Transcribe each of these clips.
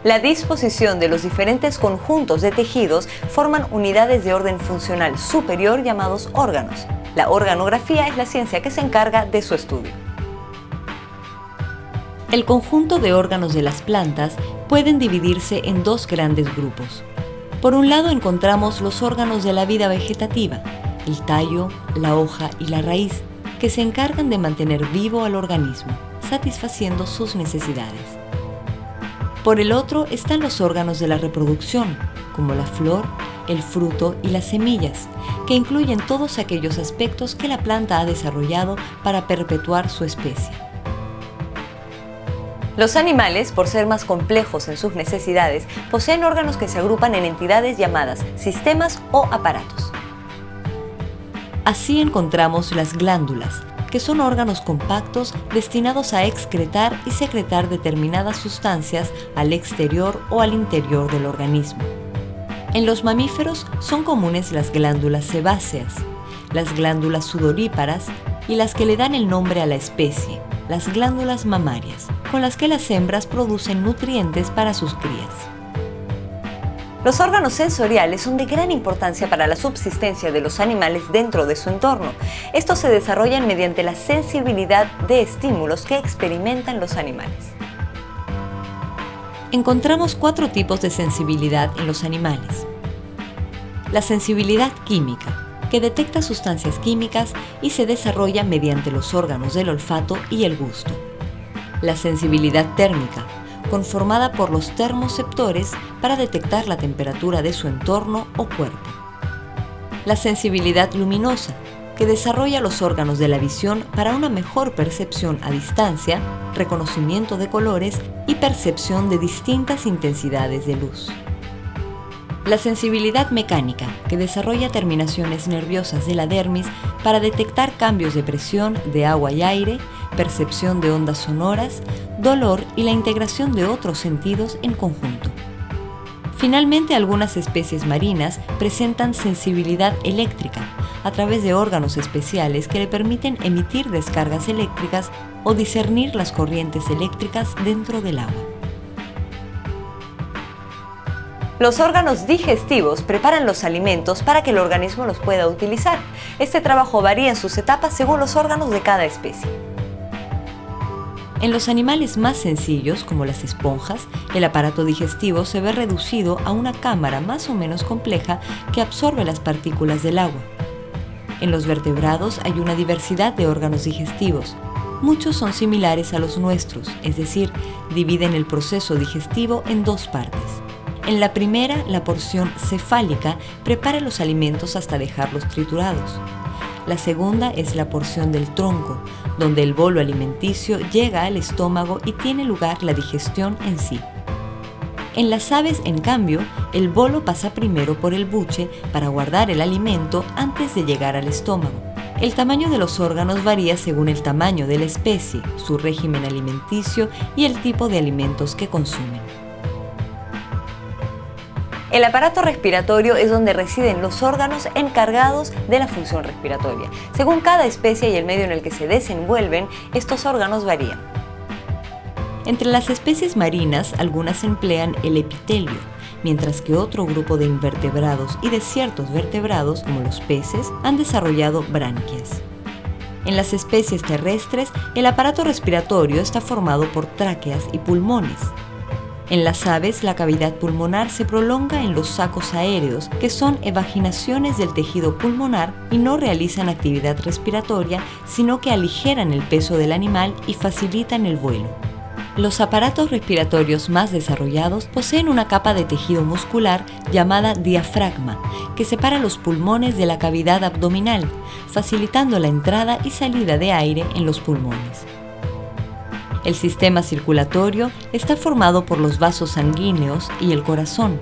La disposición de los diferentes conjuntos de tejidos forman unidades de orden funcional superior llamados órganos. La organografía es la ciencia que se encarga de su estudio. El conjunto de órganos de las plantas pueden dividirse en dos grandes grupos. Por un lado encontramos los órganos de la vida vegetativa, el tallo, la hoja y la raíz, que se encargan de mantener vivo al organismo, satisfaciendo sus necesidades. Por el otro están los órganos de la reproducción, como la flor, el fruto y las semillas, que incluyen todos aquellos aspectos que la planta ha desarrollado para perpetuar su especie. Los animales, por ser más complejos en sus necesidades, poseen órganos que se agrupan en entidades llamadas sistemas o aparatos. Así encontramos las glándulas, que son órganos compactos destinados a excretar y secretar determinadas sustancias al exterior o al interior del organismo. En los mamíferos son comunes las glándulas sebáceas, las glándulas sudoríparas y las que le dan el nombre a la especie, las glándulas mamarias, con las que las hembras producen nutrientes para sus crías. Los órganos sensoriales son de gran importancia para la subsistencia de los animales dentro de su entorno. Estos se desarrollan mediante la sensibilidad de estímulos que experimentan los animales. Encontramos 4 tipos de sensibilidad en los animales. La sensibilidad química, que detecta sustancias químicas y se desarrolla mediante los órganos del olfato y el gusto. La sensibilidad térmica, conformada por los termoceptores para detectar la temperatura de su entorno o cuerpo. La sensibilidad luminosa, que desarrolla los órganos de la visión para una mejor percepción a distancia, reconocimiento de colores y percepción de distintas intensidades de luz. La sensibilidad mecánica, que desarrolla terminaciones nerviosas de la dermis para detectar cambios de presión de agua y aire, percepción de ondas sonoras, dolor y la integración de otros sentidos en conjunto. Finalmente, algunas especies marinas presentan sensibilidad eléctrica a través de órganos especiales que le permiten emitir descargas eléctricas o discernir las corrientes eléctricas dentro del agua. Los órganos digestivos preparan los alimentos para que el organismo los pueda utilizar. Este trabajo varía en sus etapas según los órganos de cada especie. En los animales más sencillos, como las esponjas, el aparato digestivo se ve reducido a una cámara más o menos compleja que absorbe las partículas del agua. En los vertebrados hay una diversidad de órganos digestivos. Muchos son similares a los nuestros, es decir, dividen el proceso digestivo en 2 partes. En la primera, la porción cefálica prepara los alimentos hasta dejarlos triturados. La segunda es la porción del tronco, donde el bolo alimenticio llega al estómago y tiene lugar la digestión en sí. En las aves, en cambio, el bolo pasa primero por el buche para guardar el alimento antes de llegar al estómago. El tamaño de los órganos varía según el tamaño de la especie, su régimen alimenticio y el tipo de alimentos que consumen. El aparato respiratorio es donde residen los órganos encargados de la función respiratoria. Según cada especie y el medio en el que se desenvuelven, estos órganos varían. Entre las especies marinas, algunas emplean el epitelio, mientras que otro grupo de invertebrados y de ciertos vertebrados, como los peces, han desarrollado branquias. En las especies terrestres, el aparato respiratorio está formado por tráqueas y pulmones. En las aves, la cavidad pulmonar se prolonga en los sacos aéreos, que son evaginaciones del tejido pulmonar y no realizan actividad respiratoria, sino que aligeran el peso del animal y facilitan el vuelo. Los aparatos respiratorios más desarrollados poseen una capa de tejido muscular llamada diafragma, que separa los pulmones de la cavidad abdominal, facilitando la entrada y salida de aire en los pulmones. El sistema circulatorio está formado por los vasos sanguíneos y el corazón.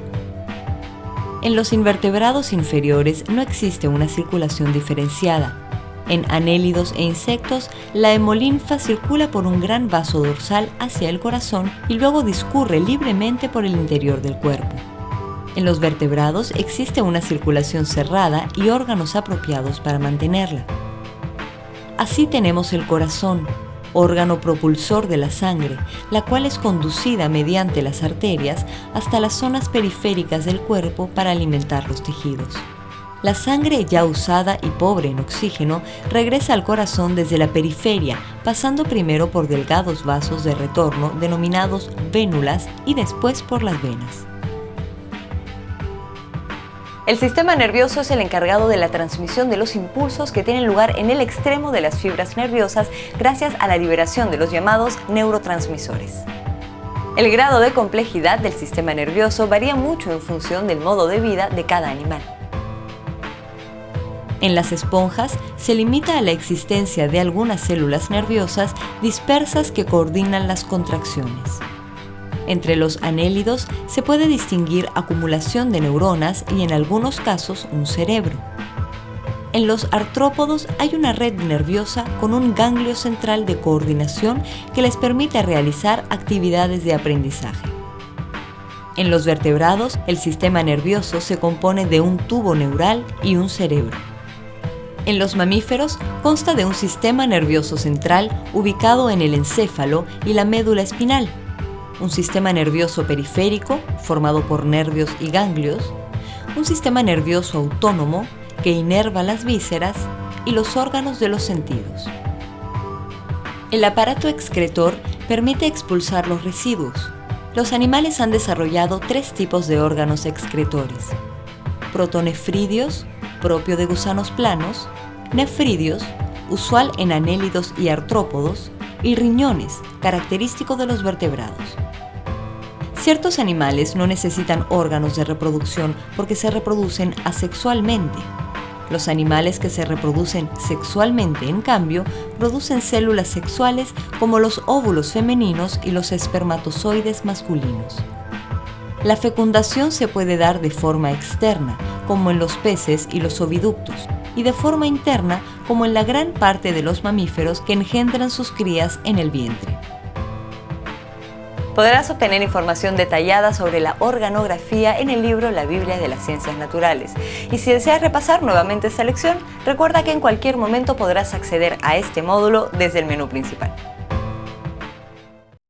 En los invertebrados inferiores no existe una circulación diferenciada. En anélidos e insectos, la hemolinfa circula por un gran vaso dorsal hacia el corazón y luego discurre libremente por el interior del cuerpo. En los vertebrados existe una circulación cerrada y órganos apropiados para mantenerla. Así tenemos el corazón, órgano propulsor de la sangre, la cual es conducida mediante las arterias hasta las zonas periféricas del cuerpo para alimentar los tejidos. La sangre ya usada y pobre en oxígeno regresa al corazón desde la periferia, pasando primero por delgados vasos de retorno denominados vénulas y después por las venas. El sistema nervioso es el encargado de la transmisión de los impulsos que tienen lugar en el extremo de las fibras nerviosas gracias a la liberación de los llamados neurotransmisores. El grado de complejidad del sistema nervioso varía mucho en función del modo de vida de cada animal. En las esponjas se limita a la existencia de algunas células nerviosas dispersas que coordinan las contracciones. Entre los anélidos se puede distinguir acumulación de neuronas y en algunos casos un cerebro. En los artrópodos hay una red nerviosa con un ganglio central de coordinación que les permite realizar actividades de aprendizaje. En los vertebrados, el sistema nervioso se compone de un tubo neural y un cerebro. En los mamíferos consta de un sistema nervioso central ubicado en el encéfalo y la médula espinal, un sistema nervioso periférico, formado por nervios y ganglios, un sistema nervioso autónomo que inerva las vísceras y los órganos de los sentidos. El aparato excretor permite expulsar los residuos. Los animales han desarrollado 3 tipos de órganos excretores: protonefridios, propio de gusanos planos; nefridios, usual en anélidos y artrópodos; y riñones, característico de los vertebrados. Ciertos animales no necesitan órganos de reproducción porque se reproducen asexualmente. Los animales que se reproducen sexualmente, en cambio, producen células sexuales como los óvulos femeninos y los espermatozoides masculinos. La fecundación se puede dar de forma externa, como en los peces y los oviductos, y de forma interna, como en la gran parte de los mamíferos que engendran sus crías en el vientre. Podrás obtener información detallada sobre la organografía en el libro La Biblia de las Ciencias Naturales. Y si deseas repasar nuevamente esta lección, recuerda que en cualquier momento podrás acceder a este módulo desde el menú principal.